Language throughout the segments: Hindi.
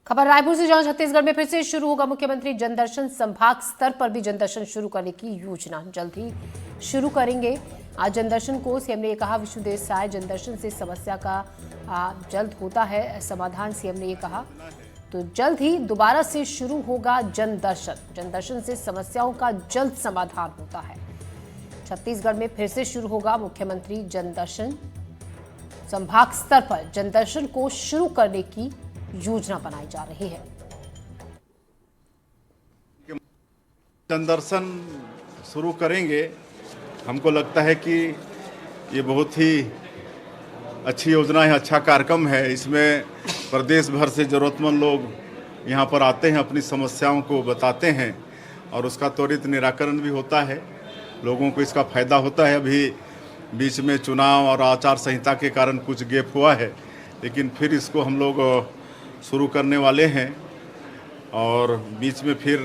खबर रायपुर से, जहां छत्तीसगढ़ में फिर से शुरू होगा मुख्यमंत्री जनदर्शन। संभाग स्तर पर भी जनदर्शन शुरू करने की योजना जल्द ही शुरू करेंगे। आज जनदर्शन को सीएम ने ये कहा, विष्णुदेव साय जनदर्शन से समस्या का जल्द होता है समाधान, सीएम ने ये कहा। तो जल्द ही दोबारा से शुरू होगा जनदर्शन। जनदर्शन से समस्याओं का जल्द समाधान होता है। छत्तीसगढ़ में फिर से शुरू होगा मुख्यमंत्री जनदर्शन। संभाग स्तर पर जनदर्शन को शुरू करने की योजना बनाई जा रही है। जनदर्शन शुरू करेंगे। हमको लगता है कि ये बहुत ही अच्छी योजना है, अच्छा कार्यक्रम है। इसमें प्रदेश भर से ज़रूरतमंद लोग यहाँ पर आते हैं, अपनी समस्याओं को बताते हैं और उसका त्वरित निराकरण भी होता है। लोगों को इसका फ़ायदा होता है। अभी बीच में चुनाव और आचार संहिता के कारण कुछ गैप हुआ है, लेकिन फिर इसको हम लोग शुरू करने वाले हैं और बीच में फिर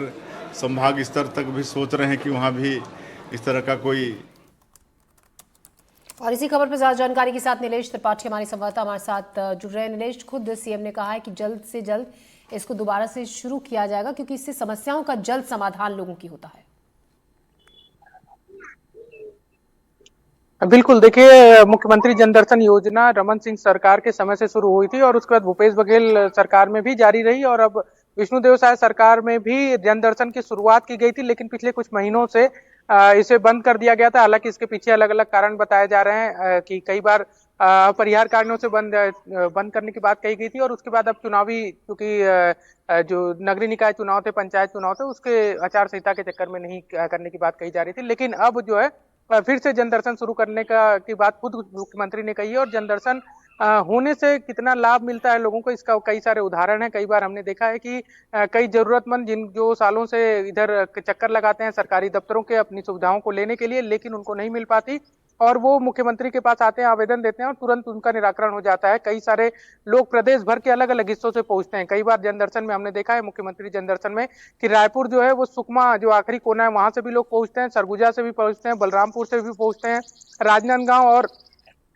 संभाग स्तर तक भी सोच रहे हैं कि वहाँ भी इस तरह का कोई। और इसी खबर पर ज्यादा जानकारी के साथ नीलेश त्रिपाठी हमारे संवाददाता हमारे साथ जुड़ रहे हैं। नीलेश, खुद सीएम ने कहा है कि जल्द से जल्द इसको दोबारा से शुरू किया जाएगा, क्योंकि इससे समस्याओं का जल्द समाधान लोगों की होता है। बिल्कुल, देखिए, मुख्यमंत्री जनदर्शन योजना रमन सिंह सरकार के समय से शुरू हुई थी और उसके बाद भूपेश बघेल सरकार में भी जारी रही और अब विष्णुदेव साय सरकार में भी जनदर्शन की शुरुआत की गई थी, लेकिन पिछले कुछ महीनों से इसे बंद कर दिया गया था। हालांकि इसके पीछे अलग अलग कारण बताए जा रहे हैं कि कई बार अपरिहार्य कारणों से बंद करने की बात कही गई थी और उसके बाद अब चुनावी, क्योंकि जो नगरीय निकाय चुनाव थे, पंचायत चुनाव थे, उसके आचार संहिता के चक्कर में नहीं करने की बात कही जा रही थी। लेकिन अब जो है फिर से जनदर्शन शुरू करने की बात खुद मुख्यमंत्री ने कही है और जनदर्शन होने से कितना लाभ मिलता है लोगों को, इसका कई सारे उदाहरण हैं। कई बार हमने देखा है कि कई जरूरतमंद जो सालों से इधर चक्कर लगाते हैं सरकारी दफ्तरों के अपनी सुविधाओं को लेने के लिए, लेकिन उनको नहीं मिल पाती और वो मुख्यमंत्री के पास आते हैं, आवेदन देते हैं और तुरंत उनका निराकरण हो जाता है। कई सारे लोग प्रदेश भर के अलग अलग हिस्सों से पहुंचते हैं। कई बार जनदर्शन में हमने देखा है, मुख्यमंत्री जनदर्शन में, कि रायपुर जो है वो सुकमा जो आखिरी कोना है वहां से भी लोग पहुंचते हैं, सरगुजा से भी पहुंचते हैं, बलरामपुर से भी पहुंचते हैं, राजनांदगांव और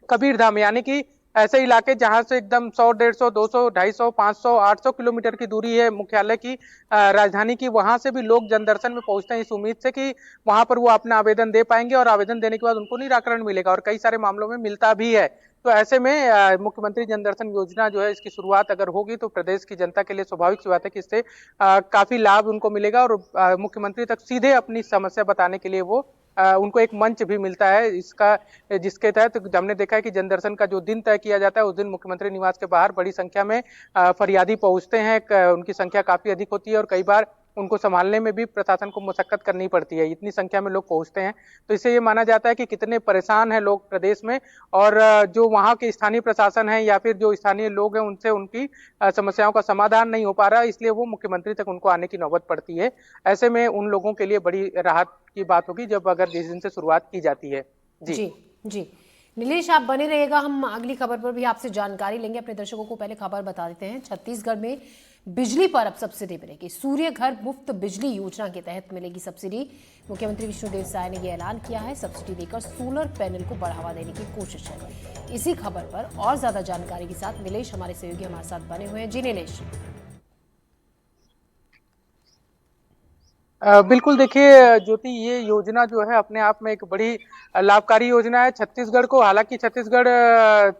कबीरधाम, यानी कि ऐसे इलाके जहां से एकदम 100, 150, 200, 250, 500, 800 किलोमीटर की दूरी है मुख्यालय की, राजधानी की, वहां से भी लोग जनदर्शन में पहुंचते हैं इस उम्मीद से कि वहां पर वो अपना आवेदन दे पाएंगे और आवेदन देने के बाद उनको निराकरण मिलेगा और कई सारे मामलों में मिलता भी है। तो ऐसे में मुख्यमंत्री जनदर्शन योजना जो है, इसकी शुरुआत अगर होगी तो प्रदेश की जनता के लिए स्वाभाविक सी बात है कि इससे काफी लाभ उनको मिलेगा और मुख्यमंत्री तक सीधे अपनी समस्या बताने के लिए वो उनको एक मंच भी मिलता है इसका, जिसके तहत हमने देखा है कि जनदर्शन का जो दिन तय किया जाता है उस दिन मुख्यमंत्री निवास के बाहर बड़ी संख्या में फरियादी पहुंचते हैं। उनकी संख्या काफी अधिक होती है और कई बार उनको संभालने में भी प्रशासन को मशक्कत करनी पड़ती है, इतनी संख्या में लोग पहुंचते हैं। तो इससे ये माना जाता है कि कितने परेशान हैं लोग प्रदेश में और जो वहाँ के स्थानीय प्रशासन है या फिर जो स्थानीय लोग हैं उनसे उनकी समस्याओं का समाधान नहीं हो पा रहा, इसलिए वो मुख्यमंत्री तक उनको आने की नौबत पड़ती है। ऐसे में उन लोगों के लिए बड़ी राहत की बात होगी जब अगर जिस दिन से शुरुआत की जाती है। जी जी जी नीलेश, आप बने रहिएगा, हम अगली खबर पर भी आपसे जानकारी लेंगे। अपने दर्शकों को पहले खबर बता देते हैं। छत्तीसगढ़ में बिजली पर अब सब्सिडी मिलेगी। सूर्य घर मुफ्त बिजली योजना के तहत मिलेगी सब्सिडी। मुख्यमंत्री विष्णुदेव साय ने यह ऐलान किया है। सब्सिडी देकर सोलर पैनल को बढ़ावा देने की कोशिश है। इसी खबर पर और ज्यादा जानकारी के साथ नीलेश हमारे सहयोगी हमारे साथ बने हुए हैं। जी नीलेश। बिल्कुल, देखिए ज्योति, ये योजना जो है अपने आप में एक बड़ी लाभकारी योजना है छत्तीसगढ़ को। हालांकि छत्तीसगढ़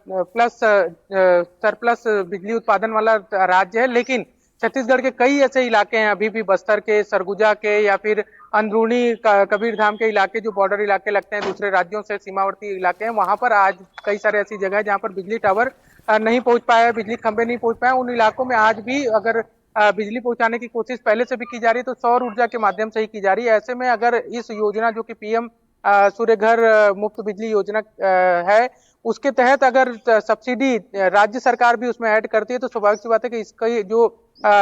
प्लस सरप्लस बिजली उत्पादन वाला राज्य है, लेकिन छत्तीसगढ़ के कई ऐसे इलाके हैं अभी भी, बस्तर के, सरगुजा के या फिर अंदरूनी कबीरधाम के इलाके जो बॉर्डर इलाके लगते हैं दूसरे राज्यों से, सीमावर्ती इलाके हैं, वहां पर आज कई सारे ऐसी जगह है जहाँ पर बिजली टावर नहीं पहुंच पाया है, बिजली खंभे नहीं पहुंच पाए। उन इलाकों में आज भी अगर बिजली पहुंचाने की कोशिश पहले से भी की जा रही है तो सौर ऊर्जा के माध्यम से ही की जा रही है। ऐसे में अगर इस योजना जो कि पीएम सूर्य घर मुफ्त बिजली योजना है, उसके तहत अगर सब्सिडी राज्य सरकार भी उसमें ऐड करती है तो स्वाभाविक सी बात है कि इसका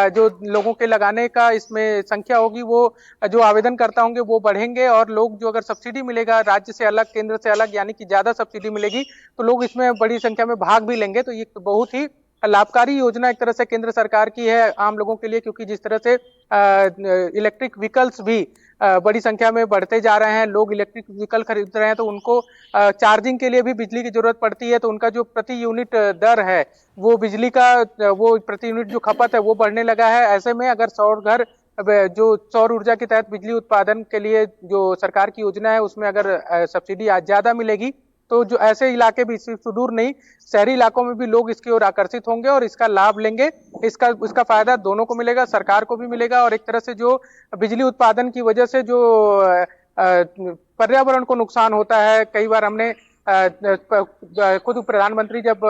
जो लोगों के लगाने का इसमें संख्या होगी, वो जो आवेदन करता होंगे वो बढ़ेंगे और लोग जो अगर सब्सिडी मिलेगा राज्य से अलग, केंद्र से अलग, यानी कि ज्यादा सब्सिडी मिलेगी तो लोग इसमें बड़ी संख्या में भाग भी लेंगे। तो ये बहुत ही लाभकारी योजना एक तरह से केंद्र सरकार की है आम लोगों के लिए, क्योंकि जिस तरह से इलेक्ट्रिक व्हीकल्स भी बड़ी संख्या में बढ़ते जा रहे हैं, लोग इलेक्ट्रिक व्हीकल खरीद रहे हैं, तो उनको चार्जिंग के लिए भी बिजली की जरूरत पड़ती है, तो उनका जो प्रति यूनिट दर है वो बिजली का वो प्रति यूनिट जो खपत है वो बढ़ने लगा है। ऐसे में अगर सौर घर जो सौर ऊर्जा के तहत बिजली उत्पादन के लिए जो सरकार की योजना है उसमें अगर सब्सिडी आज ज्यादा मिलेगी तो जो ऐसे इलाके भी सुदूर नहीं शहरी इलाकों में भी लोग इसकी ओर आकर्षित होंगे और इसका लाभ लेंगे। इसका फायदा दोनों को मिलेगा, सरकार को भी मिलेगा और एक तरह से जो बिजली उत्पादन की वजह से जो पर्यावरण को नुकसान होता है, कई बार हमने खुद प्रधानमंत्री जब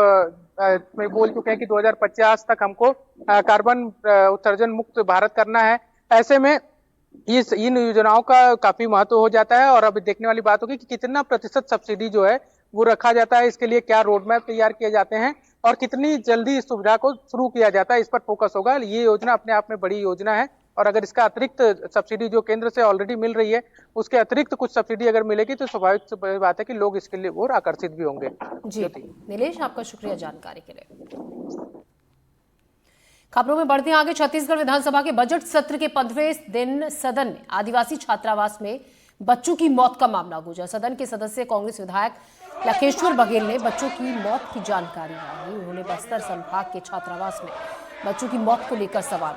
में बोल चुके हैं कि 2050 तक हमको कार्बन उत्सर्जन मुक्त भारत करना है। ऐसे में इन योजनाओं का काफी महत्व हो जाता है और अब देखने वाली बात होगी कि कितना प्रतिशत सब्सिडी जो है वो रखा जाता है, इसके लिए क्या रोड मैप तैयार किए जाते हैं और कितनी जल्दी इस सुविधा को शुरू किया जाता है, इस पर फोकस होगा। ये योजना अपने आप में बड़ी योजना है और अगर इसका अतिरिक्त सब्सिडी जो केंद्र से ऑलरेडी मिल रही है उसके अतिरिक्त कुछ सब्सिडी अगर मिलेगी तो स्वाभाविक बात है कि लोग इसके लिए और आकर्षित भी होंगे। जी नीलेश, आपका शुक्रिया जानकारी के लिए। खबरों में बढ़ते हैं आगे। छत्तीसगढ़ विधानसभा के बजट सत्र के 15वें दिन सदन में आदिवासी छात्रावास में बच्चों की मौत का मामला गूंजा। सदन के सदस्य कांग्रेस विधायक लखेश्वर बघेल ने बच्चों की मौत की जानकारी मांगी। उन्होंने बस्तर संभाग के छात्रावास में बच्चों की मौत को लेकर सवाल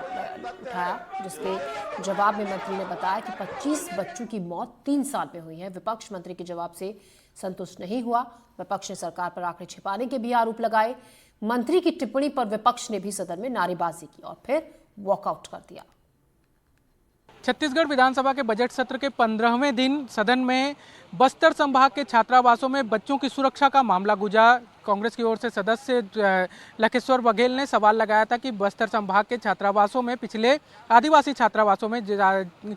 उठाया, जिसके जवाब में मंत्री ने बताया कि 25 बच्चों की मौत 3 साल में हुई है। विपक्ष मंत्री के जवाब से संतुष्ट नहीं हुआ। विपक्ष ने सरकार पर आंकड़े छिपाने के भी आरोप लगाए। मंत्री की टिप्पणी पर विपक्ष ने भी सदन में नारेबाजी की और फिर वॉकआउट कर दिया। छत्तीसगढ़ विधानसभा के बजट सत्र के 15वें दिन सदन में बस्तर संभाग के छात्रावासों में बच्चों की सुरक्षा का मामला गूंजा। कांग्रेस की ओर से सदस्य लखेश्वर बघेल ने सवाल लगाया था कि बस्तर संभाग के छात्रावासों में आदिवासी छात्रावासों में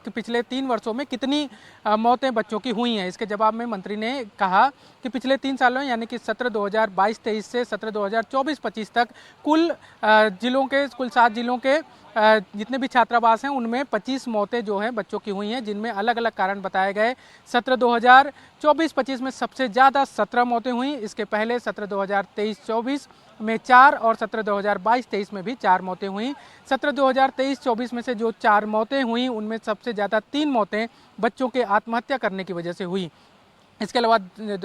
पिछले 3 वर्षों में कितनी मौतें बच्चों की हुई हैं। इसके जवाब में मंत्री ने कहा कि पिछले 3 सालों यानी कि सत्र 2022-23 से सत्र 2024-25 तक कुल 7 जिलों के जितने भी छात्रावास हैं उनमें 25 मौतें जो हैं बच्चों की हुई हैं, जिनमें अलग अलग कारण बताए गए। सत्र 2024-25 में सबसे ज़्यादा 17 मौतें हुई। इसके पहले सत्र 2023-24 में 4 और सत्र 2022-23 में भी 4 मौतें हुई। सत्र 2023-24 में से जो 4 मौतें हुई उनमें सबसे ज़्यादा 3 मौतें बच्चों के आत्महत्या करने की वजह से हुई। इसके अलावा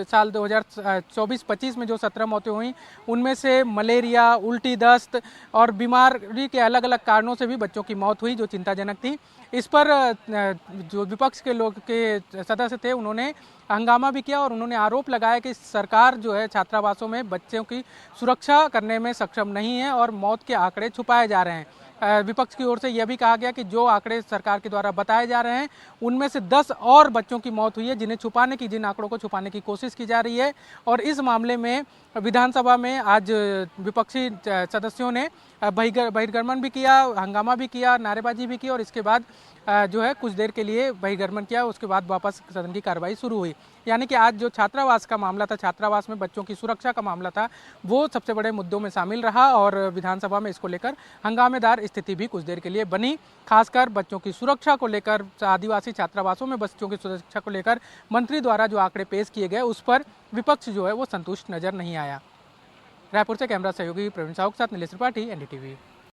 साल 2024-25 में जो 17 मौतें हुई उनमें से मलेरिया, उल्टी दस्त और बीमारी के अलग अलग कारणों से भी बच्चों की मौत हुई, जो चिंताजनक थी। इस पर जो विपक्ष के सदस्य थे उन्होंने हंगामा भी किया और उन्होंने आरोप लगाया कि सरकार जो है छात्रावासों में बच्चों की सुरक्षा करने में सक्षम नहीं है और मौत के आंकड़े छुपाए जा रहे हैं। विपक्ष की ओर से यह भी कहा गया कि जो आंकड़े सरकार के द्वारा बताए जा रहे हैं उनमें से 10 और बच्चों की मौत हुई है, जिन आंकड़ों को छुपाने की कोशिश की जा रही है। और इस मामले में विधानसभा में आज विपक्षी सदस्यों ने बहिर्गमन भी किया, हंगामा भी किया, नारेबाजी भी की और इसके बाद जो है कुछ देर के लिए बहिर्गमन किया। उसके बाद वापस सदन की कार्रवाई शुरू हुई। यानी कि आज जो छात्रावास का मामला था, छात्रावास में बच्चों की सुरक्षा का मामला था, वो सबसे बड़े मुद्दों में शामिल रहा और विधानसभा में इसको लेकर हंगामेदार स्थिति भी कुछ देर के लिए बनी। खासकर बच्चों की सुरक्षा को लेकर, आदिवासी छात्रावासों में बच्चों की सुरक्षा को लेकर मंत्री द्वारा जो आंकड़े पेश किए गए उस पर विपक्ष जो है वो संतुष्ट नजर नहीं आया। रायपुर से कैमरा सहयोगी प्रवीण साहू के साथ नीलेश त्रिपाठी, NDTV।